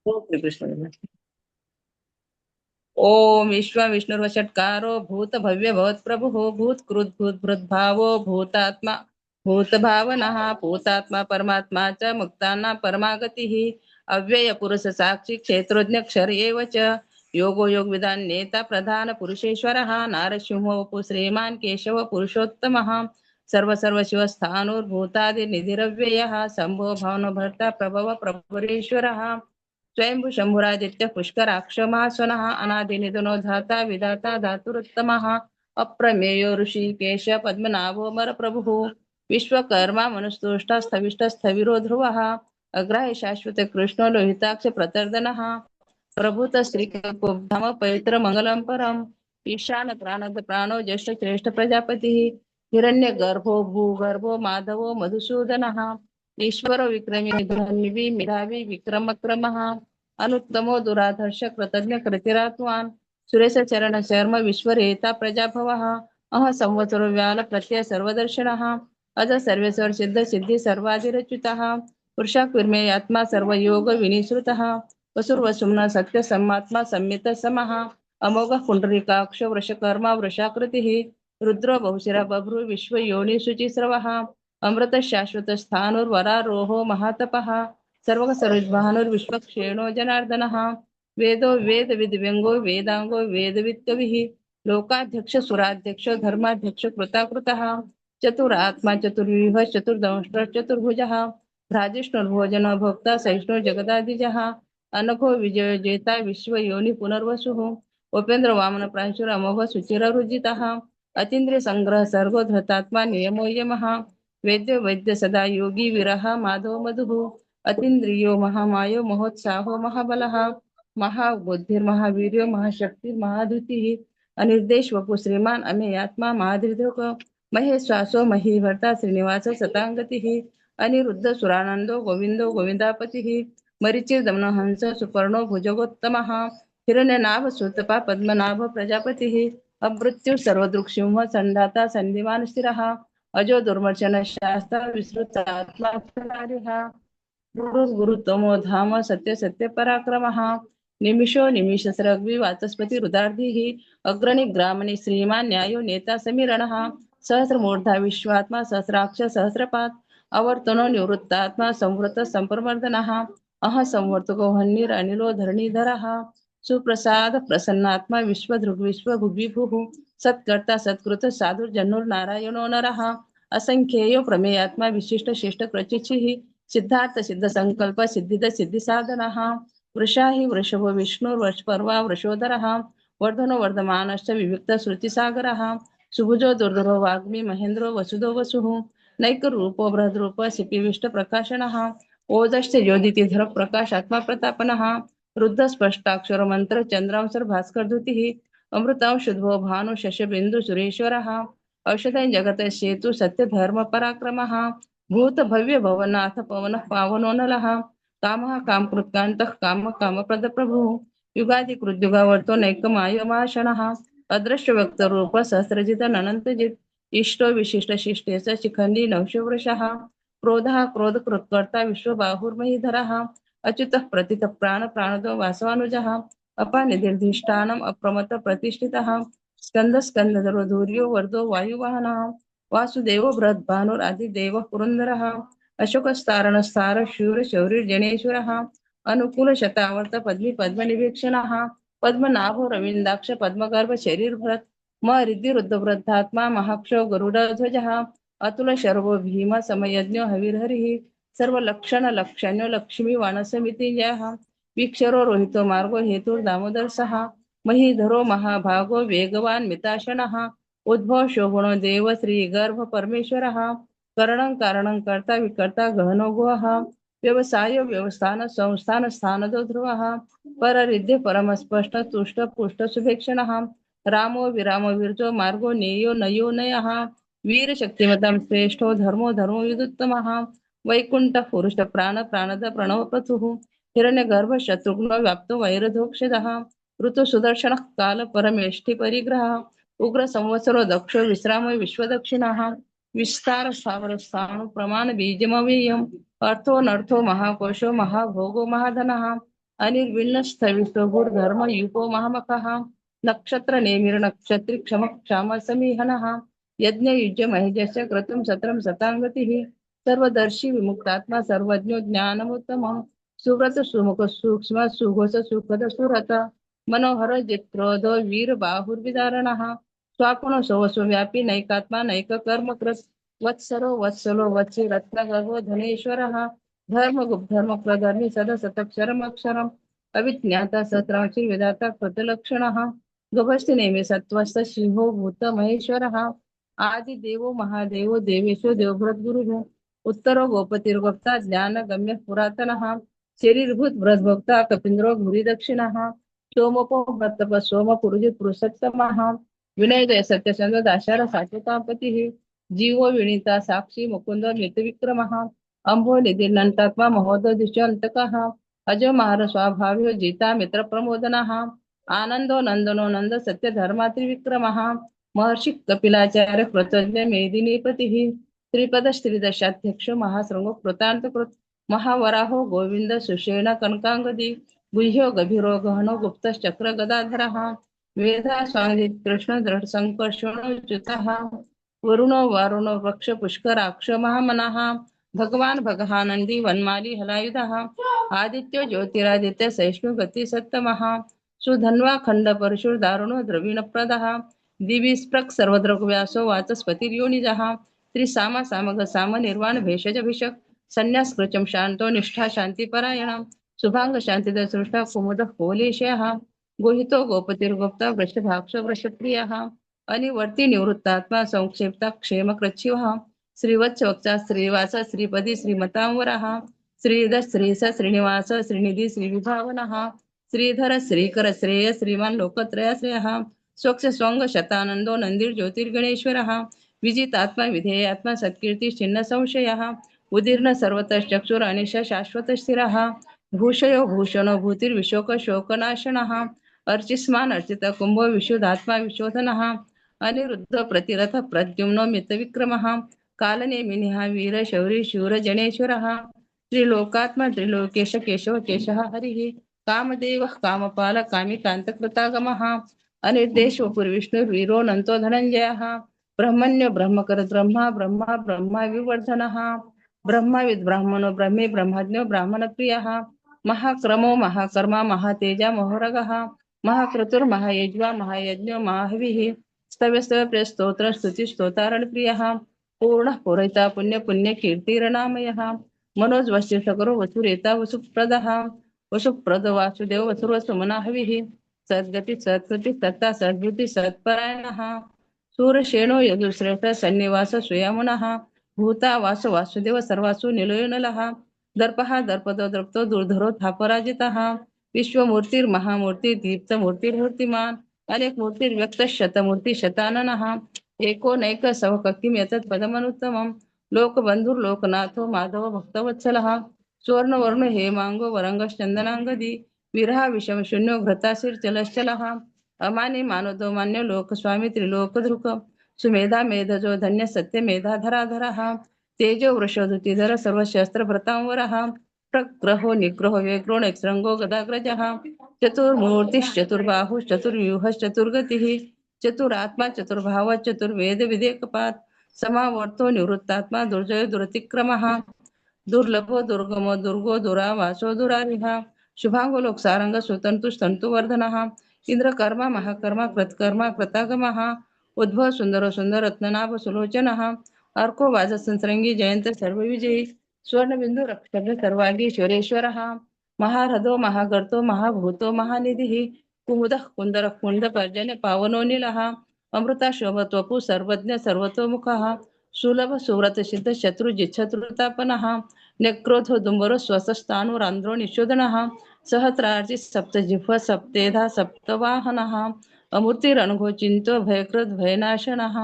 हो कृष्ण. ओम विश्व विष्णुर्वषट्कारो भूत भव्य भवत प्रभु भूत कृत भूत भृद्भावो भूतात्मा भूत भावनः भूतात्मा परमात्मा च मुक्ताना परमागतिः अव्यय पुरुष साक्षी क्षेत्रज्ञ क्षर एव च योगो योग विधान नेता प्रधान पुरुषेश्वरः नारसिंहो वपु श्रीमान् केशव पुरुषोत्तमः सर्व सर्व शिवस्थानोर्भूतादि निधिरव्ययः शंभो भवन भर्ता प्रभव प्रभुरेश्वरः स्वयंभू शंभुरादित्य पुष्कराक्षमासनः अनादिनिधनो धाता विधाता धातुरुत्तमः अप्रमेयो ऋषिकेश पद्मनाभो मरप्रभुः विश्वकर्मा मनुस्तुष्टा स्थविष्ट स्थविरो ध्रुवः अग्राह्य शाश्वत कृष्णो लोहिताक्ष प्रतर्दनः प्रभूत श्रीधाम पवित्र मंगलम परम ईशान प्राणद प्राणो ज्येष्ठ श्रेष्ठ प्रजापति हिरण्य गर्भो भूगर्भो माधवो मधुसूदनः ईश्वरो विक्रमी दुर्निवि मिरावि विक्रमक्रमः अनुत्तमो दुराधर्ष कृतज्ञ कृतिरात्वान् सुरेश चरण शर्म विश्वरेता प्रजाभवः अह संवत्सरो व्याल प्रत्यय सर्वदर्शनः अज सर्वेश्वर सिद्ध सिद्धि सर्वाधिरच्युतः पुरुषाकुर्मे आत्मा सर्वयोग विनिश्रुतः वसुर्वसुम्न सत्य सम्मात्मा संमित समः अमोघ पुंडरीकाक्ष वृषकर्मा वृषाकृतिः रुद्रो बहुशिरा बभ्रु विश्व योनि शुचिस्रवः अमृत शाश्वत स्थाणुर्वरारोहो महातपः सर्व सर्वविद्वानुर्विश्वक्षेणो जनार्दनः वेदो वेद विद्व्यंगो वेदांगो वेदवित् कविः लोकाध्यक्ष सुराध्यक्ष धर्माध्यक्ष कृताकृतः चतुरात्मा चतुर्व्यूह चतुर्दंष्ट्र चतुर्भुजः भ्राजिष्णुर्भोजन भोक्ता सहिष्णु जगदादिजः अनघो विजय जेता विश्व योनि पुनर्वसुः उपेंद्र वामन प्रांशुर अमोघ सुचिररुजितः अतींद्रिय संग्रह सर्गो धृतात्मा नियमो यमः वेद्य वैद्य सदा योगी विरह माधव मधुः अतीन्द्रियो महामायो महोत्साहो महाबलः महाबुद्धिर्महावीर्यो महाशक्तिर्महाधुतिः अनिर्देश वपु श्रीमान अमेयात्मा महाधृतोक महेश्वासो महीभर्ता श्रीनिवास सतांगतिः अनिरुद्ध सुरानंदो गोविंदो गोविंदापतिः मरीचिर् दमन हंस सुपर्णो भुजगोत्तमः हिरण्यनाभ सुतपा पद्मनाभ प्रजापतिः अमृत्यु सर्वदृक्सिंह संधाता संधिमान स्थिरः अजो दुर्मर्शन शास्त्र विस्तृतात्मा गुरुतमो धाम सत्य सत्य पराक्रमः निमिषो निमिषसर्गवी वाचस्पति रुदार्धिः अग्रणी ग्रामणि श्रीमान् न्यायो नेता समीरणः सहस्रमूर्धा विश्वात्मा सहस्राक्ष सहस्रपात् अवर्तनो निवृत्तात्मा संवृत संप्रमर्दनः अह संवर्तको हन्निर अनिलो धरणीधरः सुप्रसाद प्रसन्नात्मा विश्वभुग्विभुः सत्कर्ता सत्कृत साधुर्जन्नुर्नारायणो नरः असंख्येयो प्रमेयात्मा विशिष्ट शिष्ट प्रचिचिः सिद्धार्थ सिद्ध संकल्प सिद्धिद सिद्धि साधनः वृषा हि वृषभो विष्णुर्वृषपर्वा वृषोदरः वर्धनो वर्धमानश्च विविक्त श्रुतिसागरः सुभुजो दुर्धरो वाग्मी महेन्द्रो वसुदो वसुः नैकरूपो बृहद्रूप सिपिविष्ट प्रकाशनः ओजश्च योदितिधर प्रकाशात्मा प्रतापनः रुद्ध स्पष्टाक्षर मंत्र चंद्रांशर भास्कर धुतिः अमृतांशुद्भो भानु शशबिंदु सुरेश्वरः औषधं जगत सेतु सत्य धर्म पराक्रमः भूत भव्य भवनाथ पवन पावनो नलः कामः कामकृत्कान्तः काम कामप्रद प्रभुः युगादि कृद्युगावर्तो नैकमायमाशनः अदृश्य व्यक्त रूप सहस्रजित अनंतजित इष्टो विशिष्ट शिष्टे स शिखंडी नवशवृषः क्रोधः क्रोध कृत्कर्ता विश्वबाहुर्महीधरः अच्युतः प्रतितः प्राण प्राणदो वासवानुजः अपानिधिर्धिष्ठानम् अप्रमत प्रतिष्ठितः स्कंद स्कंदधरो धूर्यो वर्धो वायुवाहनः वासुदेव बृहद्भानुरादिदेवः पुरन्दरः अशोकस्तारणस्तार शूर शौर्यजनेश्वरः अनुकूल शतावर्त पद्मी पद्मनिवीक्षणः पद्मनाभो रविन्दाक्ष पद्मगर्भ शरीरभृत् मरिद्धिरुद्धवृद्धात्मा महाक्षो गरुडध्वजः अतुल शर्वो भीम समयज्ञो हविर्हरिः सर्वलक्षण लक्षण्यो लक्ष्मी वानसमितिजयः वीक्षरो रोहितो मार्गो हेतुर्दामोदर सः महीधरो महाभागो वेगवान् मिताशनः उद्भव शोभनो देव श्री गर्भ परमेश्वरः करणं कारणं कर्ता विकर्ता गहनो गुहः व्यवसाय व्यवस्थान संस्थान स्थानदो ध्रुवः पररिद्ध परमस्पष्ट तुष्ट पुष्ट सुभेक्षणः रामो विरामो विरजो मार्गो नेयो नयो नयः वीर शक्तिमतां श्रेष्ठो धर्मो धर्मो विदुत्तमः वैकुंठ पुरुष प्राण प्राणद प्रणव प्रथुः हिरण्यगर्भ शत्रुघ्न व्याप्तो वैरधोक्षदः ऋतु सुदर्शन काल परमेष्ठी परिग्रह उग्र संवत्सरो दक्षो विश्राम विश्वदक्षिणः विस्तार स्थावर स्थाणु प्रमाण बीजमव्ययम् अर्थो नर्थो महाकोशो महाभोगो महाधनः अनिर्विण्ण स्थविष्टो धर्म युपो महामखः नक्षत्र नेमिर नक्षत्री क्षम क्षाम समीहनः यज्ञ युज्य महेजस्य क्रतुं सत्रं सतांगतिः सर्वदर्शी विमुक्तात्मा सर्वज्ञो ज्ञानमुत्तमम् सुव्रत सुमुख सूक्ष्म सुघोष सुखद सुरत मनोहर जित्क्रोध वीर बाहुर्विदारणः स्वापनो सोवसो व्यापी नैकात्मा नैक कर्म कृत वत्सरो वत्सलो वत्सी रत्नगर्भो धनेश्वरः धर्म प्रधर्मी सदा सतक्षरम अक्षरम अविज्ञाता सत्रांशी विधाता कृतलक्षणः गभस्ति नेमी सत्वस्थ सिंहो भूत महेश्वरः आदि देवो महादेवो देवेशो देवभृत गुरुः उत्तरो गोपतिर्गोप्ता ज्ञान गम्य पुरातनः शरीरभूत भ्रतभोक्ता कपिंद्रो भूरी दक्षिणः सोमपो भ्रतप सोम पुरुजित पुरुषोत्तमः विनय सत्यचंद्र दाशार सात्वतापतिः जीवो विनीता साक्षी मुकुंद मितविक्रमः अंभो निधिनंतात्मा महोदधिष्यंतकः अजो महार स्वाभाव्यो जीता मित्र प्रमोदनः आनंदो नंदनो नंद सत्य धर्मात्रिविक्रमः महर्षि कपिलाचार्य कृतज्ञ मेदिनीपतिः त्रिपद श्रीदशाध्यक्ष महाशृंग कृतांतकृत महावराहो गोविंद सुषेण कनकांगदी गुह्यो गभीरो गहनो गुप्त चक्र गदाधरः वेदा स्वांगित कृष्ण दृढ संकर्षणोच्युतः वरुणो वारुणो वृक्ष पुष्कराक्ष महामनः भगवान भगहानंदी वनमाली हलायुधः आदित्यो ज्योतिरादित्य सहिष्णु गती सत्तमः सुधन्वा खंड परशुर दारुणो द्रविण प्रदः दिवी स्प्रक सर्वद्रग व्यासो वाचस्पतिर्योनिजः त्रिसामा सामग साम निर्वाण भेषज भिषक संन्यास कृचम शांतो निष्ठा शांती परायण शुभांग शांती सृष्टा कुमुद कोलेशयः गोहितो गोपतिर्गोप्ता वृषभाक्ष वृषप्रियः अनिवर्ती निवृत्तात्मा संक्षेप्ता क्षेम कृच्छिवः श्रीवत्स वक्ता श्रीवास श्रीपदी श्रीमतांवरः श्रीध श्रीस श्रीनिवास श्रीनिधी श्रीविभावनः श्रीधर श्रीकर श्रेय श्रीमान लोकत्रयाश्रयः स्वच्छ स्वंग शतानंदो नंदीर ज्योतिर्गणेश्वरः विजितात्मा विधेयात्मा सत्कीर्ती छिन्न संशयः उदीर्ण सर्वतश्चक्षुर अनिश शाश्वत स्थिरः भूषयो भूषणो भूतिर्विशोक शोकनाशनः अर्चिस्मान अर्चित कुंभो विशुद्धात्मा विशोधनः अनिरुद्ध प्रतिरथ प्रद्युम्नो मितविक्रमः कालनेमिनिः वीर शौरी शूर जनेश्वरः त्रिलोकात्मा त्रिलोकेश केशव केशः हरिः कामदेवः कामपाल कामिकान्तकृतागमः अनिर्देशो पुरविष्णुर्वीरो धनञ्जयः ब्रह्मण्यो ब्रह्मकर ब्रह्मा ब्रह्मा ब्रह्मा विवर्धनः ब्रह्मविद् ब्राह्मणो ब्रह्मे ब्रह्मज्ञो ब्राह्मणप्रियः महाक्रमो महाकर्मा महातेजा महोरगः महाक्रतुर्महायज्वा महायज्ञो महाहविः स्तव्य स्तोत्र स्तुति स्तोतारण प्रियः पूर्ण पूरयिता पुण्य पुण्य कीर्तिरनामयः मनोज वश्य सकरो वसुरेता वसुप्रदः वसुप्रद वासुदेव वसुर्वसुमना हविः सद्गति सत्कृति सत्ता सद्भुति सत्परायणः सूरशेणो यदुश्रेष्ठ सन्निवास सुयामुनः भूता वासु वासुदेव सर्वासु निलयोनलः दर्पः दर्पदो द्रप्तो दुर्धरो थापराजितः विश्वमूर्तिर्महामूर्ति दीप्तमूर्तिर्मूर्तिमान् अनेक मूर्तिर्व्यक्त शतमूर्ति शताननः एको नैक सवकक्किं यतत् पदमनुत्तमम् लोकबन्धुर्लोकनाथो माधव भक्तवत्सलः सुवर्णवर्ण हेमांगो वरंगश्चंदनांगदी विरहा विषम शून्यो घृताशीर्चलश्चलः अमानी मानदो मान्य लोकस्वामी त्रिलोकधृक सुमेधा मेधजो धन्य सत्य मेधाधराधरः तेजो वृषोधुतिधर सर्वशस्त्र भृतांवरः प्रग्रहो निग्रहो व्यग्रो नैक्सृंगो गदाग्रजः चतुर्मूर्तिश्चतुर्बाहुश्चतुर्व्यूहश्चतुर्गतिः चतुरात्मा चतुर्भाव चतुर्वेद विदेकपात समावर्तो निवृत्तात्मा दुर्जय दुरतिक्रमः दुर्लभो दुर्गमो दुर्गो दुरावासो दुरारिः शुभांगो लोकसारंग सुतंतु स्तंतुवर्धनः इंद्रकर्मा महाकर्मा कृतकर्मा कृतागमः उद्भव सुंदरो सुंदर रत्ननाभ सुलोचनः अर्को वाज संसरंगी जयंत सर्वविजयी स्वर्णबिंदु रक्षक सर्वांगीश्वरेश्वरः महारथो महागर्तो महाभूतो महानिधिः कुमुदः कुंदर कुंड पर्जन्य पावनो नीलः अमृता शोभत्वपु सर्वज्ञ सर्वतोमुखः सुलभ सुव्रत सिद्ध शत्रुजिच्छत्रुतापनः नेक्रोधो दुंबरो स्वसस्थाणुरांध्रो निशोधनः सहस्रार्चि सप्तजिह्व सप्तेधा सप्तवाहनः अमूर्तिरनघो चिंतो भयकृत भयनाशनः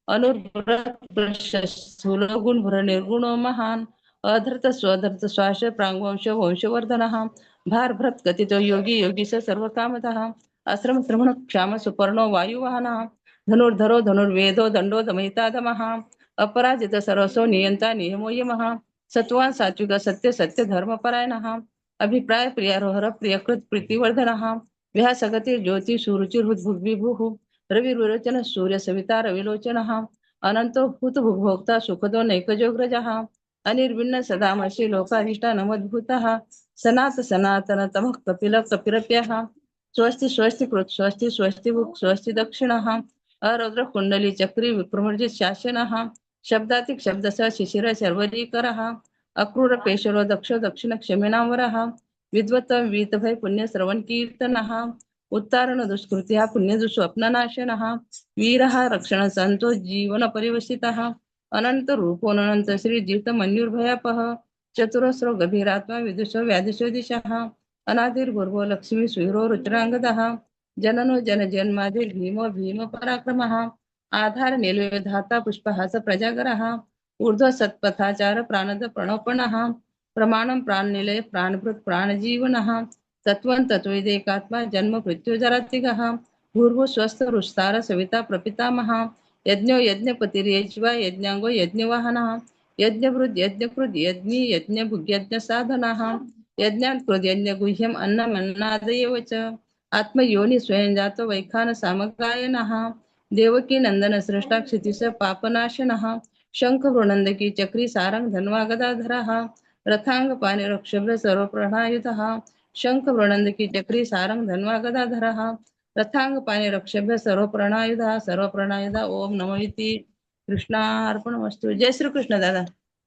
अनुर्भर निर्गुणो महान अधर्त स्वधर्त स्वाश प्रांगवंश वंशवर्धनः भार भ्रत कथितो योगी योगी स सर्वकामतः आश्रम श्रमण क्षाम सुपर्णो वायुवाहनः धनुर्धरो धनुर्वेदो दंडो दमयिताधमः अपराजित सरसो नियंता नियमो यमः सत्वान सात्विक सत्य सत्य धर्मपरायणः अभिप्राय प्रियारोहर प्रियकृत प्रीतिवर्धनः व्यासगते ज्योती सुरुचिर्भुग्विभुः रविर्विरोचन सूर्य सविता रविलोचनः अनंतो भूतभुभोक्ता सुखदो नैकजोग्रजः अनिर्विण्ण सदामर्षि लोकाधिष्ठानमद्भुतः सनात सनातन तमः कपिल कपिरप्यः स्वस्ति स्वस्ति कृत स्वस्ति स्वस्ति भुक् स्वस्ति दक्षिणः अरौद्र कुंडली चक्री विक्रमर्जित शासनः शब्दातिक शब्दसः शिशिर शर्वरीकरः अक्रूर पेशरो दक्ष दक्षिण क्षमेनावरः विद्वत वीतभय पुण्य श्रवण कीर्तनः उत्तारण दुष्कृत्या पुण्य दुष्स्वप्ननाशनः वीरः रक्षण संतो जीवन परिवसितः अनंत रूपोऽनंत श्री जीवित मन्युर्भयापः चतुरस्रो गभीरात्मा विदुषो व्याधिशो दिशः अनादिर्भुर्भो लक्ष्मी सुरो रुद्रांगदः जननो जन जन्मादि भीमो भीम पराक्रमः आधार निलय धाता पुष्पहास प्रजागरः ऊर्ध्व सत्पथाचार प्राणद प्रणोपणः प्रमाणं प्राणनिलय प्राणभृत प्राणजीवनः तत्त्वं तत्त्वैदेकात्मा जन्म मृत्युजरातिगः भूर्भुव स्वस्थ रुष्टार सविता प्रपितामह यज्ञो यज्ञपतिरेज्वा यज्ञांगो यज्ञवाहनः यज्ञवृद्ध यज्ञकृत यज्ञी यज्ञभुग्यज्ञ साधनः यज्ञात् कृत यज्ञ गुह्यम अन्नमन्नादयेव च आत्मयोनि स्वयं जातो वैखान सामगायनः देवकी नंदन सृष्टा क्षितिश पापनाशनः शंख वृणंदकी चक्री सारंग धन्वा गदाधरः रथांग पाणी रक्षभ्र सर्वप्रणायुधः शंख वृणंदकी चक्री सारंग धन्वा गदाधरः रथांग पाणी रक्षभ्य सर्वप्रणायुधः सर्वप्रणायुधः ओम नमो इति कृष्णार्पणमस्तु. जय श्री कृष्ण दादा.